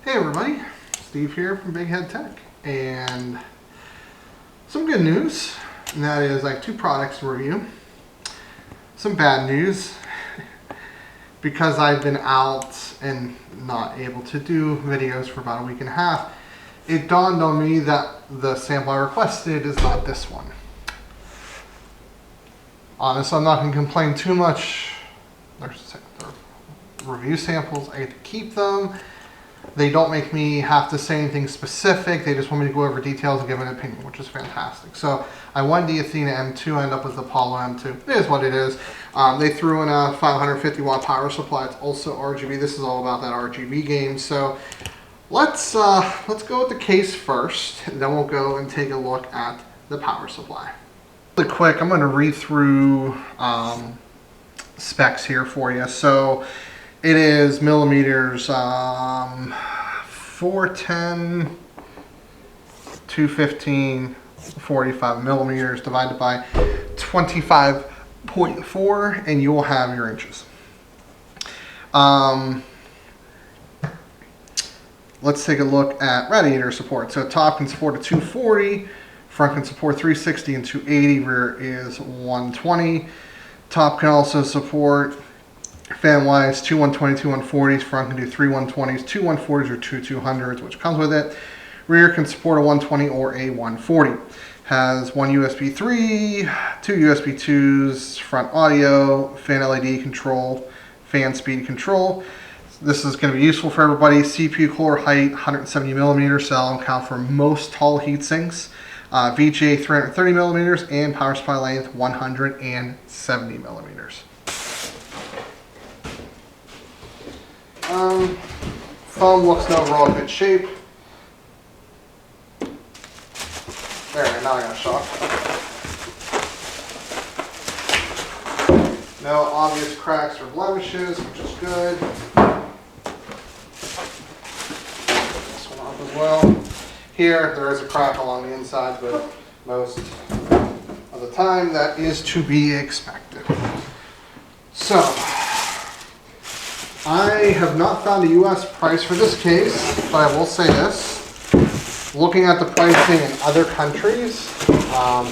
Hey everybody, Steve here from Big Head Tech, and some good news, and that is I have two products to review. Some bad news, because I've been out and not able to do videos for about a week and a half, it dawned on me that the sample I requested is not this one. Honestly, I'm not going to complain too much. They're review samples, I get to keep them. They don't make me have to say anything specific. They just want me to go over details and give an opinion, which is fantastic. So I won the Athena M2, I end up with the Apollo M2. It is what it is. They threw in a 550 watt power supply. It's also RGB. This is all about that RGB game. So let's go with the case first, and then we'll go and take a look at the power supply. Really quick, I'm going to read through specs here for you. So it is millimeters, 410, 215, 45 millimeters divided by 25.4, and you will have your inches. Let's take a look at radiator support. So top can support a 240, front can support 360 and 280, rear is 120. Top can also support fan wise, two 120, two 140s, front can do three 120s, two 140s or two 200s, which comes with it. Rear can support a 120 or a 140. Has one USB 3, two USB 2s, front audio, fan LED control, fan speed control. This is going to be useful for everybody. CPU core height, 170 millimeters, so that'll count for most tall heat sinks. VGA 330 millimeters, and power supply length 170 millimeters. Foam looks in overall good shape. There, now I got shocked. No obvious cracks or blemishes, which is good. This one up as well. Here, there is a crack along the inside, but most of the time that is to be expected. So, I have not found a US price for this case, but I will say this. Looking at the pricing in other countries,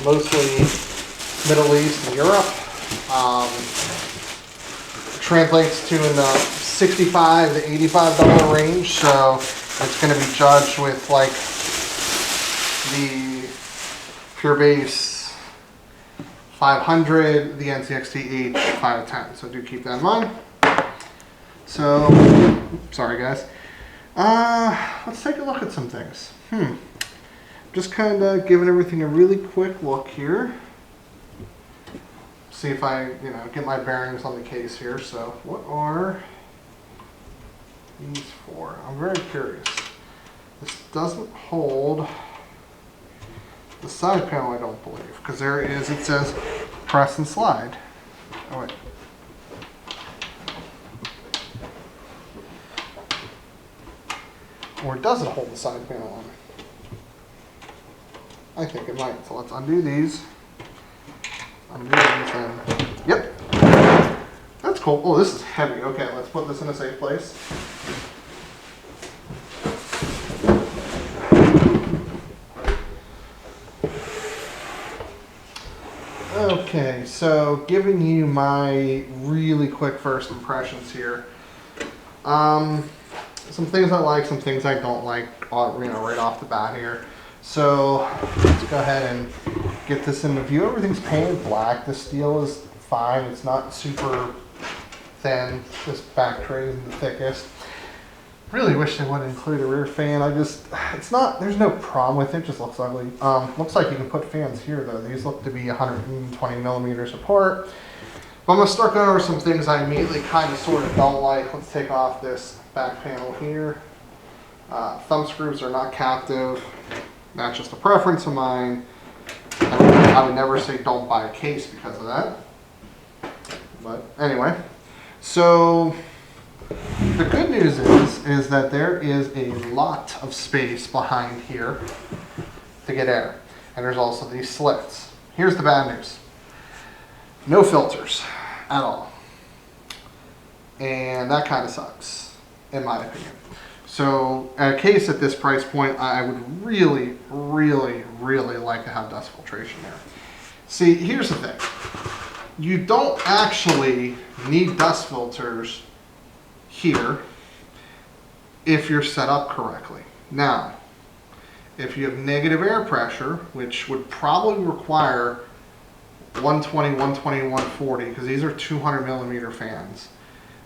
mostly Middle East and Europe, translates to in the $65 to $85 range. So it's going to be judged with like the Pure Base 500, the NCXT H510. So do keep that in mind. So, sorry guys. Let's take a look at some things. Just kind of giving everything a really quick look here. See if I, get my bearings on the case here. So, what are these for? I'm very curious. This doesn't hold the side panel, I don't believe, because there it is. It says press and slide. Oh wait. Or does it hold the side panel on? I think it might. So let's undo these. Undo these and yep. That's cool. Oh, this is heavy. Okay, let's put this in a safe place. Okay, so giving you my really quick first impressions here. Some things I like, some things I don't like, right off the bat here. So let's go ahead and get this into view. Everything's painted black. The steel is fine. It's not super thin. This back tray isn't the thickest. Really wish they would include a rear fan. There's no problem with it. It just looks ugly. Looks like you can put fans here though. These look to be 120 millimeters apart. But I'm going to start going over some things I immediately kind of sort of don't like. Let's take off this back panel here. Thumb screws are not captive. That's just a preference of mine. I would never say don't buy a case because of that. But anyway, so the good news is that there is a lot of space behind here to get air. And there's also these slits. Here's the bad news. No filters at all. And that kind of sucks, in my opinion. So at a case at this price point, I would really, really, really like to have dust filtration there. See, here's the thing. You don't actually need dust filters here if you're set up correctly. Now, if you have negative air pressure, which would probably require 120, 120, 140, because these are 200 millimeter fans,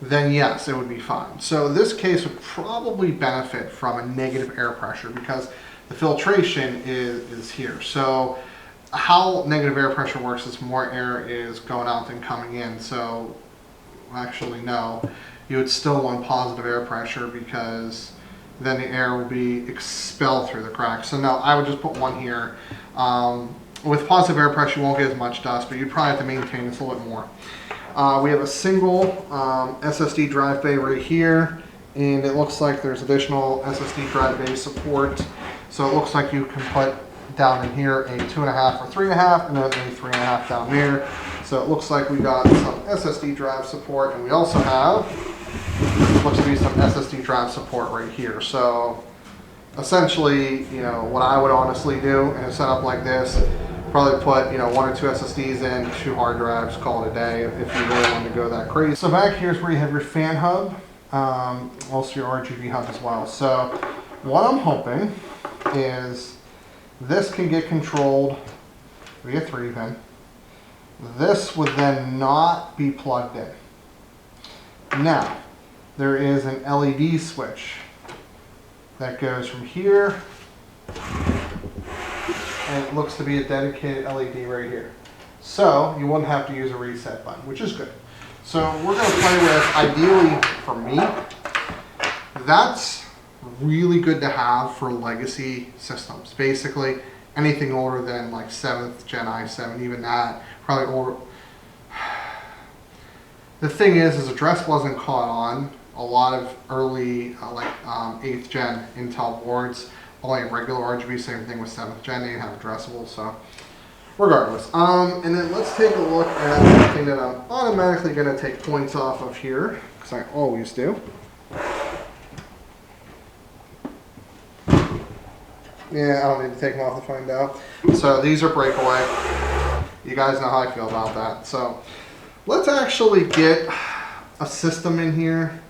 then yes, it would be fine. So this case would probably benefit from a negative air pressure because the filtration is here. So how negative air pressure works is more air is going out than coming in. So actually no, you would still want positive air pressure because then the air will be expelled through the cracks. So no, I would just put one here. With positive air pressure, you won't get as much dust, but you probably have to maintain this a little bit more. We have a single SSD drive bay right here, and it looks like there's additional SSD drive bay support. So it looks like you can put down in here a 2.5 or 3.5, and then a 3.5 down there. So it looks like we got some SSD drive support, and we also have, looks to be some SSD drive support right here. So essentially, you know, what I would honestly do in a setup like this, probably put, you know, 1 or 2 SSDs in, 2 hard drives, call it a day if you really want to go that crazy. So back here's where you have your fan hub, also your RGB hub as well. So what I'm hoping is this can get controlled via 3-pin. This would then not be plugged in. Now, there is an LED switch that goes from here, and it looks to be a dedicated LED right here. So you wouldn't have to use a reset button, which is good. So we're going to play with, ideally for me, that's really good to have for legacy systems. Basically, anything older than like 7th gen i7, even that, probably older. The thing is address wasn't caught on. A lot of early, 8th gen Intel boards only have regular RGB, same thing with 7th gen, they have addressable, so regardless. And then let's take a look at something that I'm automatically going to take points off of here, because I always do. Yeah, I don't need to take them off to find out. So these are breakaway. You guys know how I feel about that. So let's actually get a system in here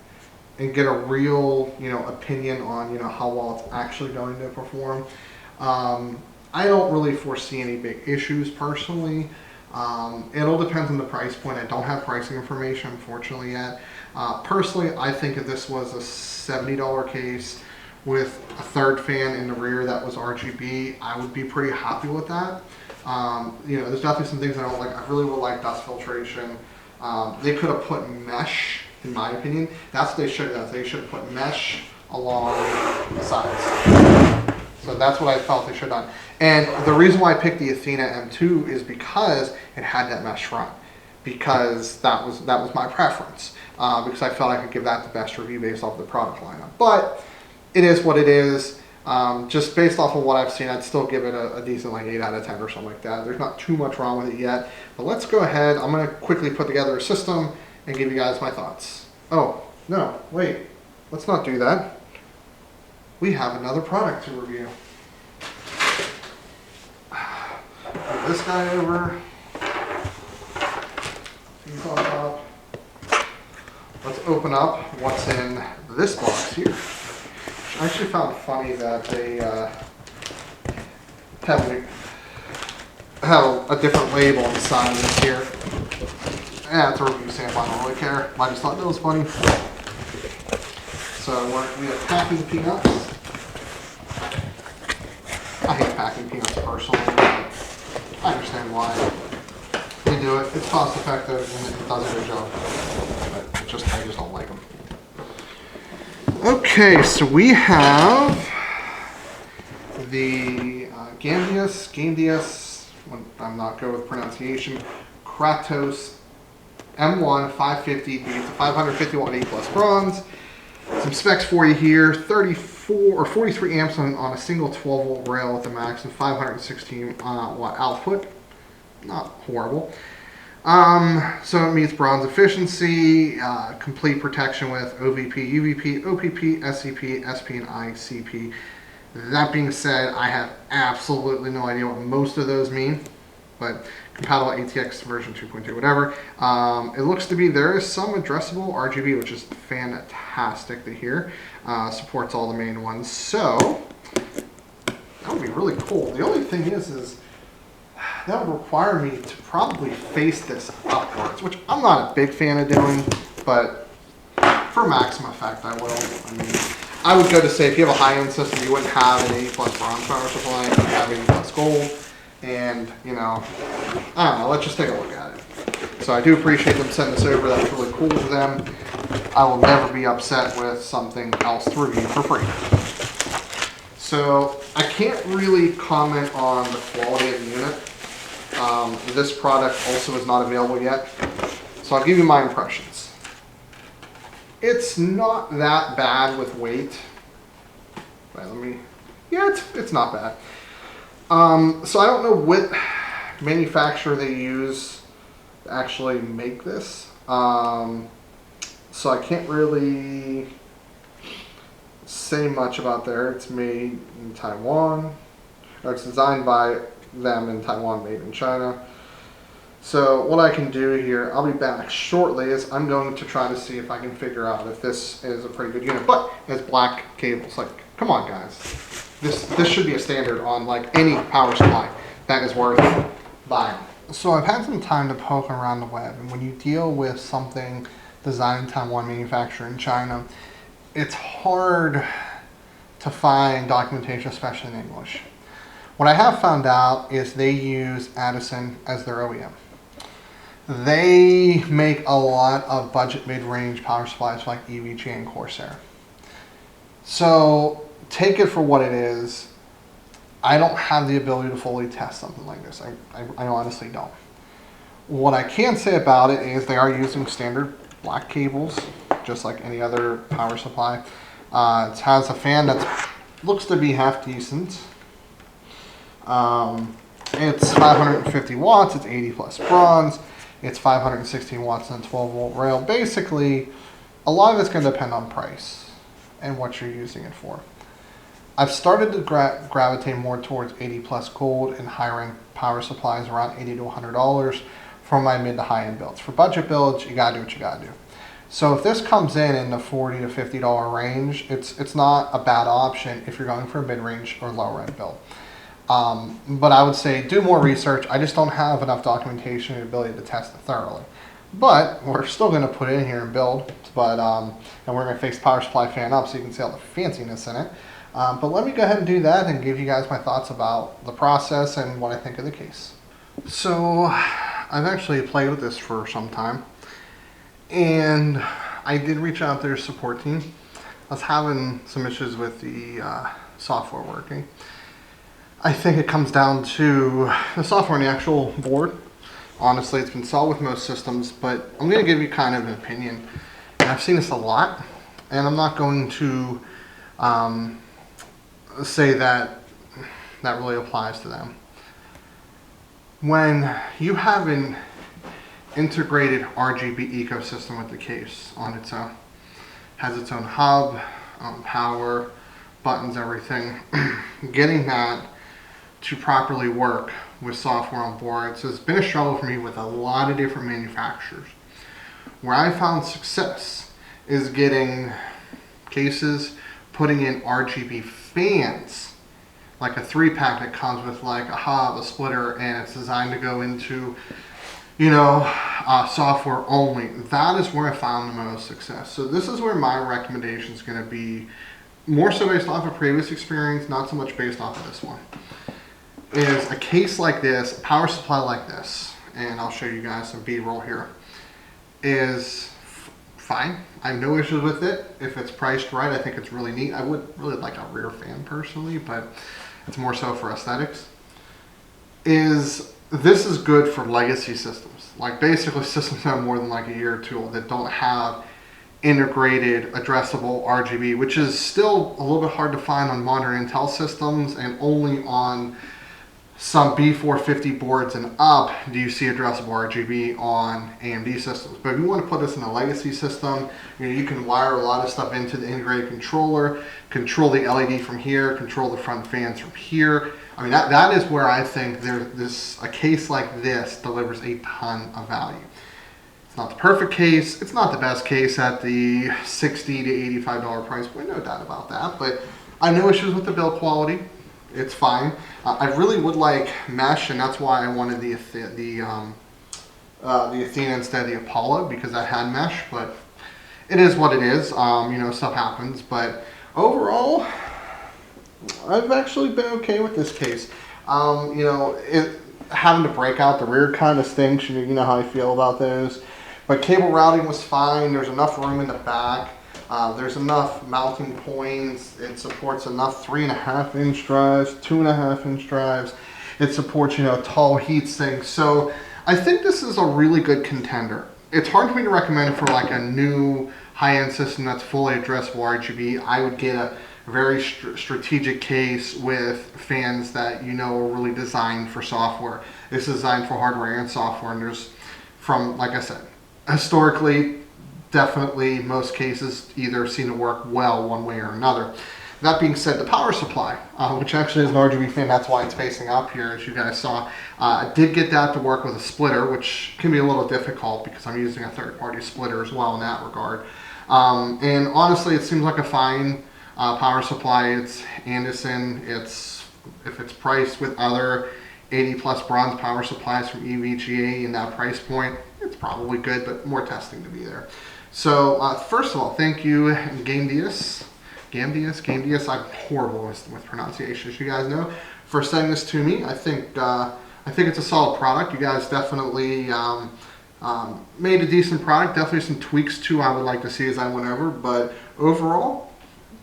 and get a real, you know, opinion on, you know, how well it's actually going to perform. I don't really foresee any big issues personally. It all depends on the price point. I don't have pricing information, unfortunately, yet. Personally, I think if this was a $70 case with a 3rd fan in the rear that was RGB, I would be pretty happy with that. You know, there's definitely some things I don't like. I really would like dust filtration. They could have put mesh, in my opinion. That's what they should have done. They should have put mesh along the sides. So that's what I felt they should have done. And the reason why I picked the Athena M2 is because it had that mesh front. Because that was my preference. Because I felt I could give that the best review based off the product lineup. But it is what it is. Just based off of what I've seen, I'd still give it a decent like 8 out of 10 or something like that. There's not too much wrong with it yet. But let's go ahead. I'm going to quickly put together a system and give you guys my thoughts. Oh, no, wait. Let's not do that. We have another product to review. Move this guy over. He's on top. Let's open up what's in this box here. I actually found it funny that they have a different label on the side of this here. Yeah, it's a review sample, I don't really care. I just thought that was funny. So we have packing peanuts. I hate packing peanuts personally, but I understand why they do it. It's cost effective and it does a good job. But I just don't like them. Okay, so we have the Gamdias, I'm not good with pronunciation, Kratos M1 550 beats a 550 watt A+ bronze. Some specs for you here: 34 or 43 amps on a single 12 volt rail with a max and 516 watt output. Not horrible. So it meets bronze efficiency, complete protection with OVP, UVP, OPP, SCP, SP, and ICP. That being said, I have absolutely no idea what most of those mean, but compatible ATX version 2.2, whatever. It looks to be there is some addressable RGB, which is fantastic to hear. Supports all the main ones, so that would be really cool. The only thing is that would require me to probably face this upwards, which I'm not a big fan of doing, but for maximum effect, I will. I mean, I would go to say if you have a high-end system, you wouldn't have an 80 plus bronze power supply, you would have 80 plus gold, and you know, I don't know. Let's just take a look at it. So I do appreciate them sending this over. That's really cool of them. I will never be upset with something else to review for free. So I can't really comment on the quality of the unit. This product also is not available yet, so I'll give you my impressions. It's not that bad with weight. Wait, it's not bad. So I don't know what manufacturer they use to actually make this. So I can't really say much about there. It's made in Taiwan, or it's designed by them in Taiwan, made in China. So what I can do here, I'll be back shortly, is I'm going to try to see if I can figure out if this is a pretty good unit. But it's black cables. Like, come on, guys. This should be a standard on like any power supply that is worth buying. So I've had some time to poke around the web, and when you deal with something designed in Taiwan, manufactured in China, it's hard to find documentation, especially in English. What I have found out is they use Addison as their OEM. They make a lot of budget mid-range power supplies like EVG and Corsair. So take it for what it is. I don't have the ability to fully test something like this. I honestly don't. What I can say about it is they are using standard black cables, just like any other power supply. It has a fan that looks to be half decent. It's 550 watts, it's 80 plus bronze, it's 516 watts and a 12 volt rail. Basically, a lot of it's going to depend on price and what you're using it for. I've started to gravitate more towards 80 plus gold and higher end power supplies around $80 to $100 for my mid to high end builds. For budget builds, you gotta do what you gotta do. So if this comes in the $40 to $50 range, it's not a bad option if you're going for a mid range or lower end build. But I would say do more research. I just don't have enough documentation and ability to test it thoroughly. But we're still going to put it in here and build. But and we're going to fix power supply fan up so you can see all the fanciness in it. But let me go ahead and do that and give you guys my thoughts about the process and what I think of the case. So I've actually played with this for some time, and I did reach out to their support team. I was having some issues with the software working. I think it comes down to the software and the actual board. Honestly, it's been solved with most systems, but I'm going to give you kind of an opinion. And I've seen this a lot, and I'm not going to say that that really applies to them. When you have an integrated RGB ecosystem with the case on its own, has its own hub, power, buttons, everything, getting that to properly work with software on board. So it's been a struggle for me with a lot of different manufacturers. Where I found success is getting cases, putting in RGB fans, like a 3-pack that comes with like a hub, a splitter, and it's designed to go into, you know, software only. That is where I found the most success. So this is where my recommendation is going to be more so based off of previous experience, not so much based off of this one. Is a case like this, a power supply like this, and I'll show you guys some B-roll here, is fine. I have no issues with it. If it's priced right, I think it's really neat. I would really like a rear fan personally, but it's more so for aesthetics. This is good for legacy systems, like basically systems that have more than like a year or two that don't have integrated addressable RGB, which is still a little bit hard to find on modern Intel systems and only on some B450 boards and up do you see addressable RGB on AMD systems. But if you want to put this in a legacy system, you can wire a lot of stuff into the integrated controller, control the LED from here, control the front fans from here. I mean, that is where I think a case like this delivers a ton of value. It's not the perfect case. It's not the best case at the $60 to $85 price point, no doubt about that. But I have no issues with the build quality. It's fine. I really would like mesh, and that's why I wanted the Athena instead of the Apollo, because I had mesh. But it is what it is. You know, stuff happens. But overall, I've actually been okay with this case. You know, having to break out the rear kind of stinks. You know how I feel about those. But cable routing was fine. There's enough room in the back. There's enough mounting points. It supports enough 3.5-inch drives, 2.5-inch drives. It supports, you know, tall heat sinks. So I think this is a really good contender. It's hard for me to recommend it for like a new high-end system that's fully addressable RGB. I would get a very strategic case with fans that you know are really designed for software. It's designed for hardware and software, and there's, from, like I said, historically, definitely most cases either seem to work well one way or another. That being said, the power supply, which actually is an RGB fan, that's why it's facing up here, as you guys saw, I did get that to work with a splitter, which can be a little difficult because I'm using a third-party splitter as well in that regard. And honestly, it seems like a fine power supply. It's Anderson. If it's priced with other 80+ bronze power supplies from EVGA in that price point, it's probably good, but more testing to be there. So first of all, thank you, Gamdias. I'm horrible with pronunciations, you guys know, for sending this to me. I think it's a solid product. You guys definitely made a decent product. Definitely some tweaks too I would like to see as I went over, but overall,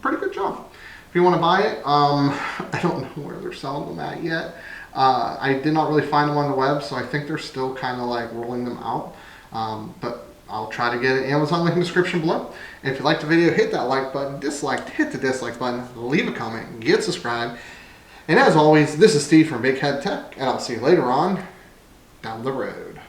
pretty good job. If you want to buy it, I don't know where they're selling them at yet. I did not really find them on the web, so I think they're still kind of like rolling them out. But I'll try to get an Amazon link in the description below. And if you liked the video, hit that like button. Disliked, hit the dislike button. Leave a comment. Get subscribed. And as always, this is Steve from Big Head Tech, and I'll see you later on down the road.